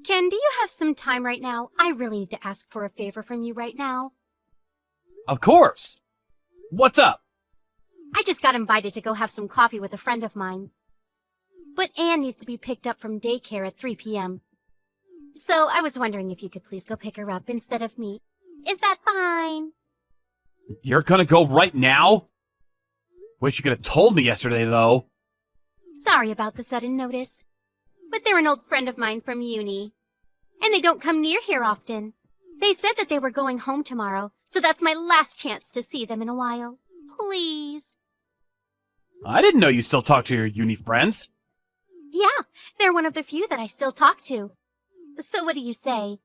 Ken, do you have some time right now? I really need to ask for a favor from you right now. Of course. What's up? I just got invited to go have some coffee with a friend of mine. But Anne needs to be picked up from daycare at 3 p.m. So I was wondering if you could please go pick her up instead of me. Is that fine? You're gonna go right now? Wish you could have told me yesterday, though. Sorry about the sudden notice. But they're an old friend of mine from uni. And they don't come near here often. They said that they were going home tomorrow, so that's my last chance to see them in a while. Please. I didn't know you still talk to your uni friends. Yeah, they're one of the few that I still talk to. So what do you say?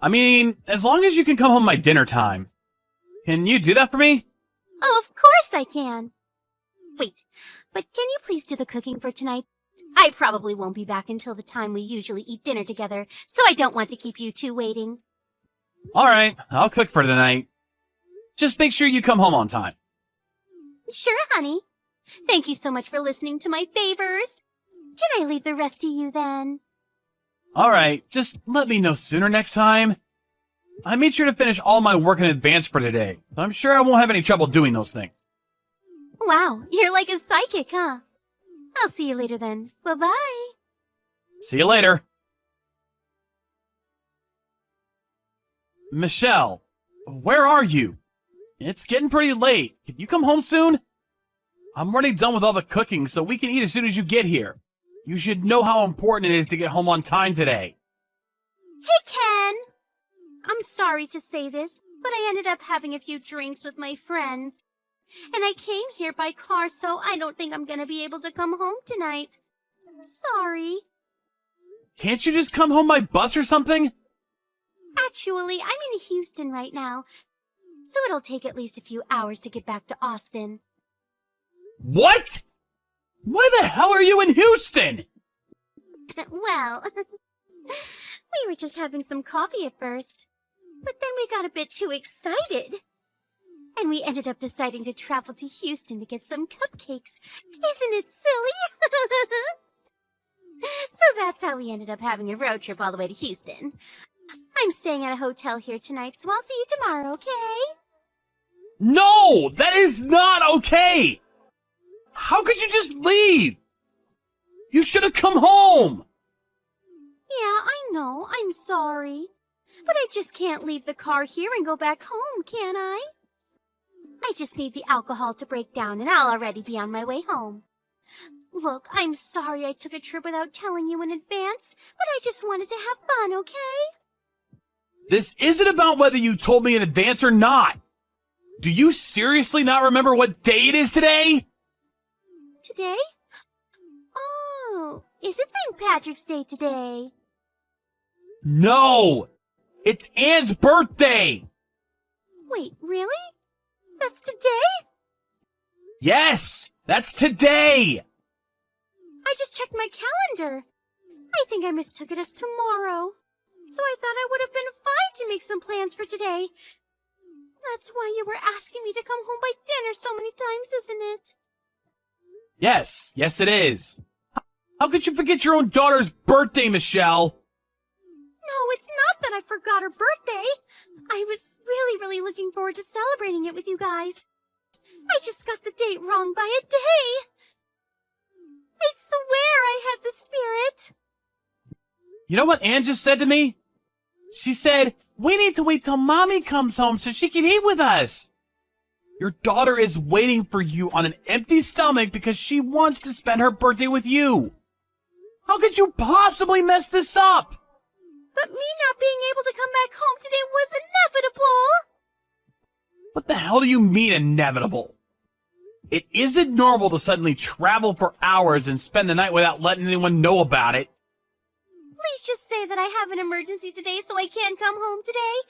I mean, as long as you can come home by dinner time. Can you do that for me? Oh, of course I can. Wait, but can you please do the cooking for tonight? I probably won't be back until the time we usually eat dinner together, so I don't want to keep you two waiting. Alright, I'll cook for tonight. Just make sure you come home on time. Sure, honey. Thank you so much for listening to my favors. Can I leave the rest to you then? Alright, just let me know sooner next time. I made sure to finish all my work in advance for today. I'm sure I won't have any trouble doing those things. Wow, you're like a psychic, huh? I'll see you later then. Bye-bye. See you later. Michelle, where are you? It's getting pretty late. Can you come home soon? I'm already done with all the cooking, so we can eat as soon as you get here. You should know how important it is to get home on time today. Hey, Ken! I'm sorry to say this, but I ended up having a few drinks with my friends. And I came here by car, so I don't think I'm gonna be able to come home tonight. Sorry. Can't you just come home by bus or something? Actually, I'm in Houston right now, so it'll take at least a few hours to get back to Austin. What? Why the hell are you in Houston? Well, we were just having some coffee at first, but then we got a bit too excited. And we ended up deciding to travel to Houston to get some cupcakes. Isn't it silly? So that's how we ended up having a road trip all the way to Houston. I'm staying at a hotel here tonight, so I'll see you tomorrow, okay? No, that is not okay. How could you just leave? You should have come home. Yeah, I know. I'm sorry. But I just can't leave the car here and go back home, can I? I just need the alcohol to break down, and I'll already be on my way home. Look, I'm sorry I took a trip without telling you in advance, but I just wanted to have fun, okay? This isn't about whether you told me in advance or not. Do you seriously not remember what day it is today? Today? Oh, is it St. Patrick's Day today? No! It's Anne's birthday! Wait, really? That's today? Yes! That's today! I just checked my calendar. I think I mistook it as tomorrow. So I thought I would have been fine to make some plans for today. That's why you were asking me to come home by dinner so many times, isn't it? Yes it is. How could you forget your own daughter's birthday, Michelle? No, it's not that I forgot her birthday. I was really looking forward to celebrating it with you guys. I just got the date wrong by a day. I swear I had the spirit. You know what Anne just said to me? She said, we need to wait till Mommy comes home so she can eat with us. Your daughter is waiting for you on an empty stomach because she wants to spend her birthday with you. How could you possibly mess this up? But me not being able to come back home today was inevitable. What the hell do you mean inevitable? It isn't normal to suddenly travel for hours and spend the night without letting anyone know about it. Please just say that I have an emergency today so I can't come home today.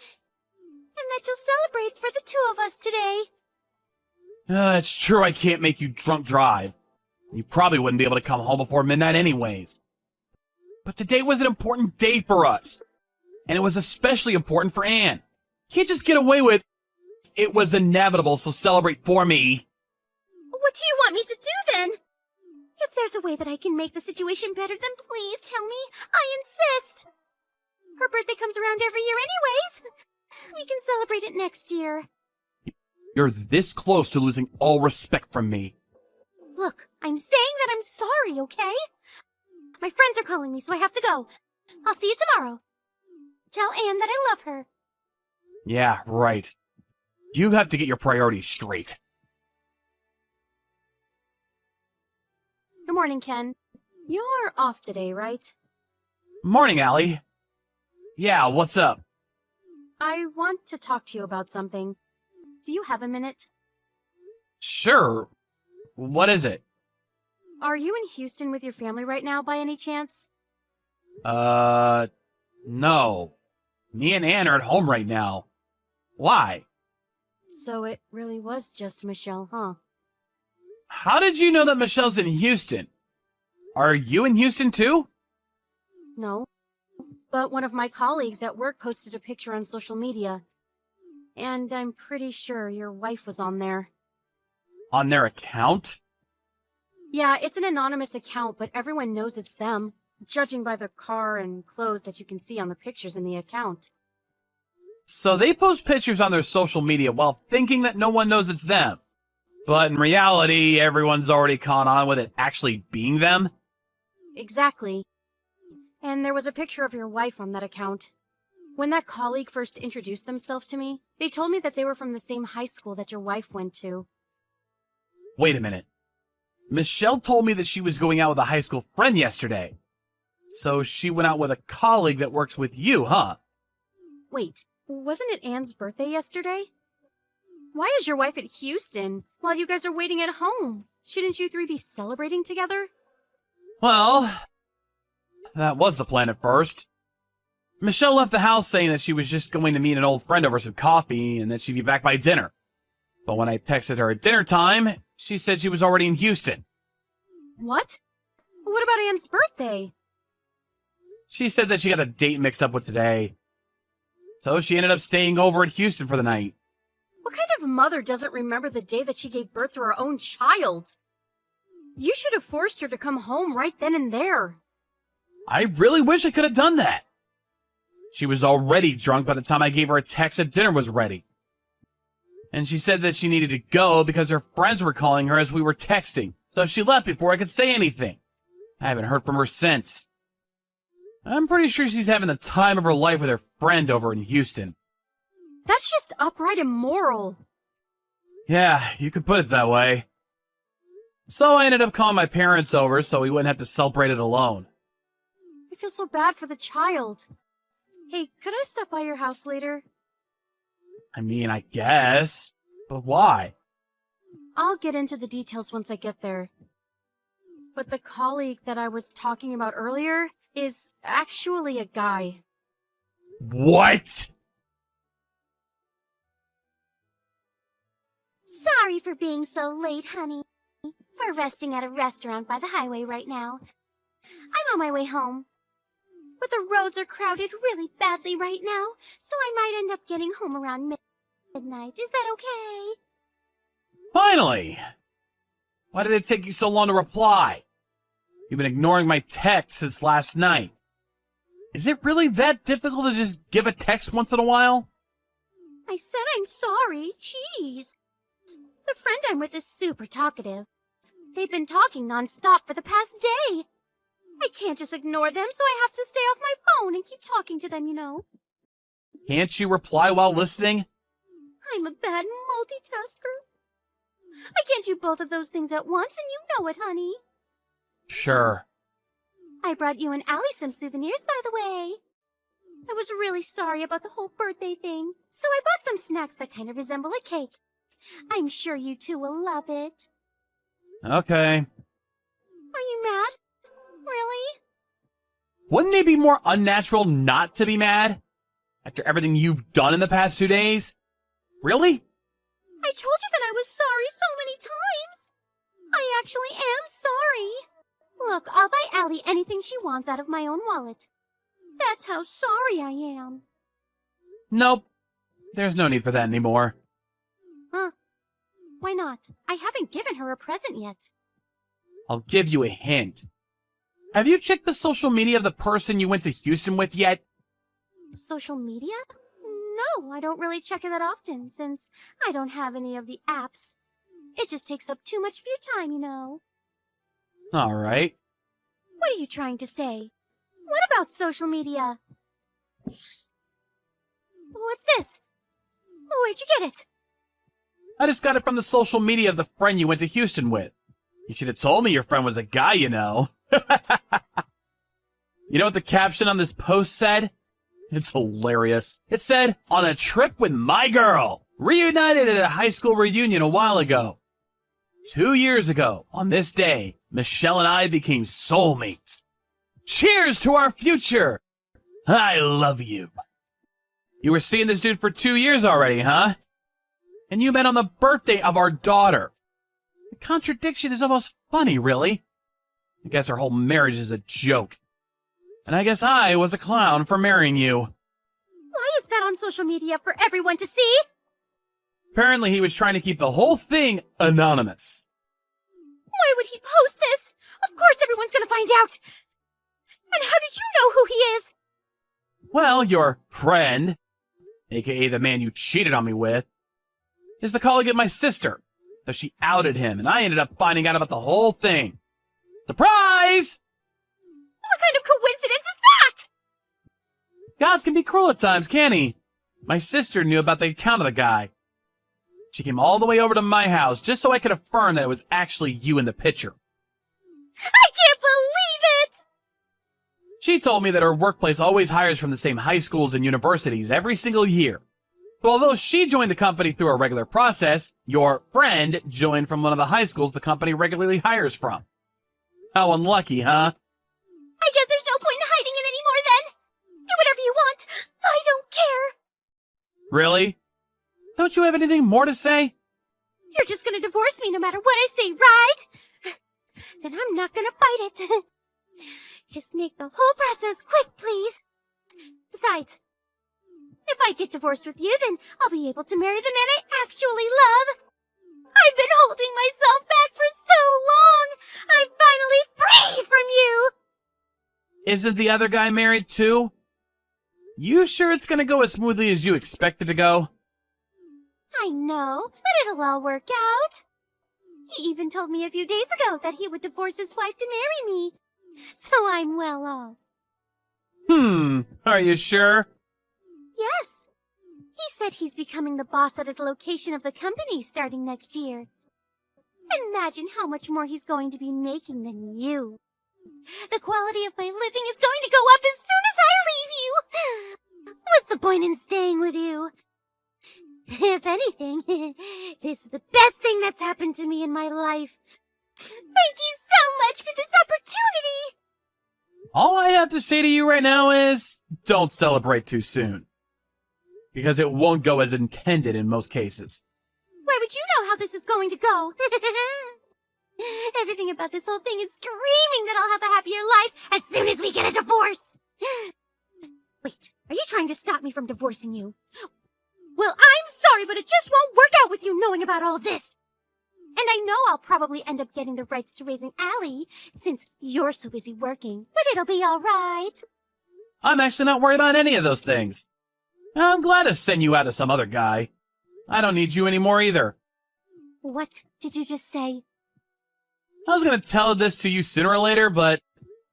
And that you'll celebrate for the two of us today. It's true I can't make you drunk drive. You probably wouldn't be able to come home before midnight anyways. But today was an important day for us. And it was especially important for Anne. Can't just get away with, it was inevitable, so celebrate for me. What do you want me to do then? If there's a way that I can make the situation better, then please tell me. I insist. Her birthday comes around every year anyways. We can celebrate it next year. You're this close to losing all respect from me. Look, I'm saying that I'm sorry, okay? My friends are calling me, so I have to go. I'll see you tomorrow. Tell Anne that I love her. Yeah, right. You have to get your priorities straight. Good morning, Ken. You're off today, right? Morning, Allie. Yeah, what's up? I want to talk to you about something. Do you have a minute? Sure. What is it? Are you in Houston with your family right now, by any chance? No. Me and Anne are at home right now. Why? So it really was just Michelle, huh? How did you know that Michelle's in Houston? Are you in Houston too? No. But one of my colleagues at work posted a picture on social media. And I'm pretty sure your wife was on there. On their account? Yeah, it's an anonymous account, but everyone knows it's them, judging by the car and clothes that you can see on the pictures in the account. So they post pictures on their social media while thinking that no one knows it's them. But in reality, everyone's already caught on with it actually being them. Exactly. And there was a picture of your wife on that account. When that colleague first introduced themselves to me, they told me that they were from the same high school that your wife went to. Wait a minute. Michelle told me that she was going out with a high school friend yesterday. So she went out with a colleague that works with you, huh? Wait, wasn't it Anne's birthday yesterday? Why is your wife at Houston while you guys are waiting at home? Shouldn't you three be celebrating together? Well, that was the plan at first. Michelle left the house saying that she was just going to meet an old friend over some coffee and that she'd be back by dinner. But when I texted her at dinner time, she said she was already in Houston. What? What about Anne's birthday? She said that she got the date mixed up with today. So she ended up staying over at Houston for the night. What kind of mother doesn't remember the day that she gave birth to her own child? You should have forced her to come home right then and there. I really wish I could have done that. She was already drunk by the time I gave her a text that dinner was ready. And she said that she needed to go because her friends were calling her as we were texting, so she left before I could say anything. I haven't heard from her since. I'm pretty sure she's having the time of her life with her friend over in Houston. That's just upright immoral. Yeah, you could put it that way. So I ended up calling my parents over so we wouldn't have to celebrate it alone. I feel so bad for the child. Hey, could I stop by your house later? I mean, I guess. But why? I'll get into the details once I get there. But the colleague that I was talking about earlier is actually a guy. What? Sorry for being so late, honey. We're resting at a restaurant by the highway right now. I'm on my way home. But the roads are crowded really badly right now, so I might end up getting home around midnight. Is that okay? Finally! Why did it take you so long to reply? You've been ignoring my texts since last night. Is it really that difficult to just give a text once in a while? I said I'm sorry. Jeez. The friend I'm with is super talkative. They've been talking nonstop for the past day. I can't just ignore them, so I have to stay off my phone and keep talking to them, you know. Can't you reply while listening? I'm a bad multitasker. I can't do both of those things at once, and you know it, honey. Sure. I brought you and Allie some souvenirs, by the way. I was really sorry about the whole birthday thing, so I bought some snacks that kind of resemble a cake. I'm sure you two will love it. Okay. Are you mad? Really? Wouldn't it be more unnatural not to be mad? After everything you've done in the past 2 days? Really? I told you that I was sorry so many times. I actually am sorry. Look, I'll buy Allie anything she wants out of my own wallet. That's how sorry I am. Nope. There's no need for that anymore. Huh? Why not? I haven't given her a present yet. I'll give you a hint. Have you checked the social media of the person you went to Houston with yet? Social media? No, I don't really check it that often, since I don't have any of the apps. It just takes up too much of your time, you know. All right. What are you trying to say? What about social media? What's this? Where'd you get it? I just got it from the social media of the friend you went to Houston with. You should have told me your friend was a guy, you know. You know what the caption on this post said? It's hilarious. It said, "On a trip with my girl. Reunited at a high school reunion a while ago. 2 years ago, on this day, Michelle and I became soulmates. Cheers to our future. I love you." You were seeing this dude for 2 years already, huh? And you met on the birthday of our daughter. The contradiction is almost funny, really. I guess our whole marriage is a joke. And I guess I was a clown for marrying you. Why is that on social media for everyone to see? Apparently he was trying to keep the whole thing anonymous. Why would he post this? Of course everyone's gonna find out. And how did you know who he is? Well, your friend, aka the man you cheated on me with, is the colleague of my sister, though she outed him, and I ended up finding out about the whole thing. Surprise! What kind of coincidence is that? God can be cruel at times, can't he? My sister knew about the account of the guy. She came all the way over to my house just so I could affirm that it was actually you in the picture. I can't believe it! She told me that her workplace always hires from the same high schools and universities every single year. So although she joined the company through a regular process, your friend joined from one of the high schools the company regularly hires from. How unlucky, huh? I guess there's no point in hiding it anymore then. Do whatever you want. I don't care. Really? Don't you have anything more to say? You're just gonna divorce me no matter what I say, right? Then I'm not gonna fight it. Just make the whole process quick, please. Besides, if I get divorced with you, then I'll be able to marry the man I actually love. I've been holding myself back for so long. I'm finally free from you. Isn't the other guy married too? You sure it's gonna go as smoothly as you expect it to go? I know, but it'll all work out. He even told me a few days ago that he would divorce his wife to marry me. So I'm well off. Are you sure? Yes. He said he's becoming the boss at his location of the company starting next year. Imagine how much more he's going to be making than you. The quality of my living is going to go up as soon as I leave you. What's the point in staying with you? If anything, this is the best thing that's happened to me in my life. Thank you so much for this opportunity. All I have to say to you right now is, don't celebrate too soon. Because it won't go as intended in most cases. Why would you know how this is going to go? Everything about this whole thing is screaming that I'll have a happier life as soon as we get a divorce. Wait, are you trying to stop me from divorcing you? Well, I'm sorry, but it just won't work out with you knowing about all of this. And I know I'll probably end up getting the rights to raising Allie, since you're so busy working, but it'll be all right. I'm actually not worried about any of those things. I'm glad to send you out to some other guy. I don't need you anymore either. What did you just say? I was gonna tell this to you sooner or later, but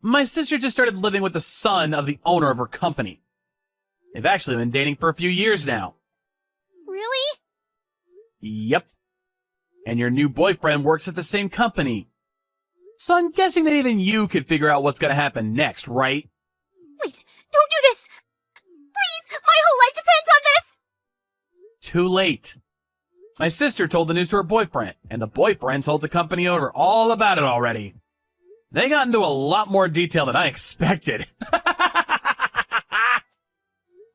my sister just started living with the son of the owner of her company. They've actually been dating for a few years now. Really? Yep. And your new boyfriend works at the same company. So I'm guessing that even you could figure out what's gonna happen next, right? Wait, don't do this! Please, my whole life depends on this! Too late. My sister told the news to her boyfriend, and the boyfriend told the company owner all about it already. They got into a lot more detail than I expected.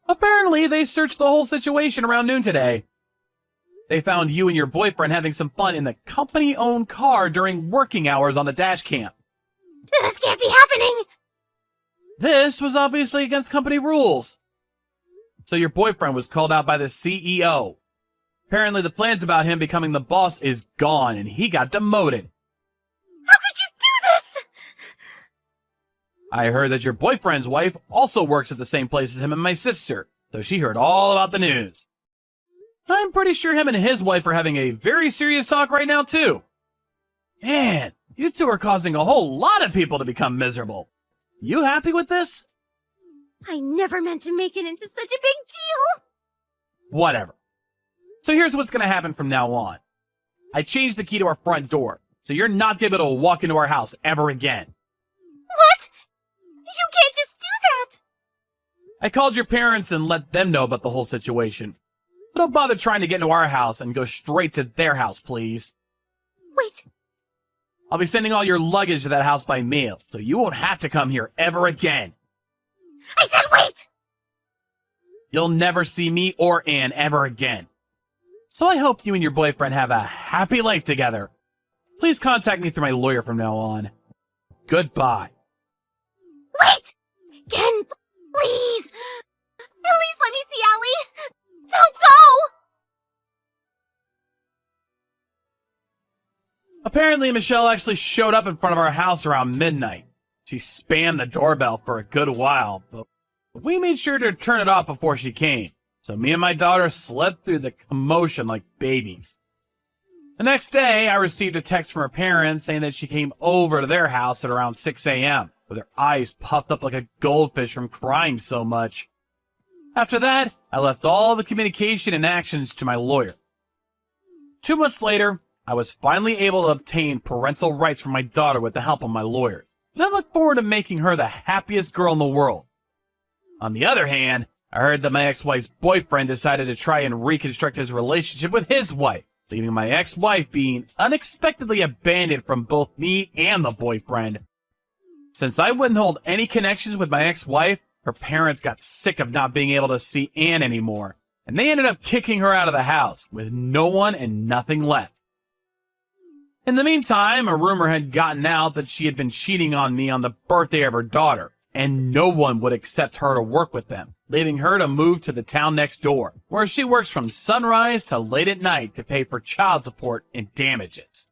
Apparently, they searched the whole situation around noon today. They found you and your boyfriend having some fun in the company-owned car during working hours on the dash cam. This can't be happening! This was obviously against company rules. So your boyfriend was called out by the CEO. Apparently the plans about him becoming the boss is gone and he got demoted. How could you do this? I heard that your boyfriend's wife also works at the same place as him and my sister, so she heard all about the news. I'm pretty sure him and his wife are having a very serious talk right now, too. Man, you two are causing a whole lot of people to become miserable. You happy with this? I never meant to make it into such a big deal. Whatever. So here's what's gonna happen from now on. I changed the key to our front door, so you're not gonna be able to walk into our house ever again. What? You can't just do that! I called your parents and let them know about the whole situation. But don't bother trying to get into our house and go straight to their house, please. Wait. I'll be sending all your luggage to that house by mail, so you won't have to come here ever again. I said wait! You'll never see me or Anne ever again. So I hope you and your boyfriend have a happy life together. Please contact me through my lawyer from now on. Goodbye. Wait! Ken, please! At least let me see Allie! Don't go! Apparently, Michelle actually showed up in front of our house around midnight. She spammed the doorbell for a good while, but we made sure to turn it off before she came. So me and my daughter slept through the commotion like babies. The next day, I received a text from her parents saying that she came over to their house at around 6 a.m. with her eyes puffed up like a goldfish from crying so much. After that, I left all the communication and actions to my lawyer. 2 months later, I was finally able to obtain parental rights for my daughter with the help of my lawyers, and I look forward to making her the happiest girl in the world. On the other hand, I heard that my ex-wife's boyfriend decided to try and reconstruct his relationship with his wife, leaving my ex-wife being unexpectedly abandoned from both me and the boyfriend. Since I wouldn't hold any connections with my ex-wife, her parents got sick of not being able to see Anne anymore, and they ended up kicking her out of the house with no one and nothing left. In the meantime, a rumor had gotten out that she had been cheating on me on the birthday of her daughter, and no one would accept her to work with them, leaving her to move to the town next door, where she works from sunrise to late at night to pay for child support and damages.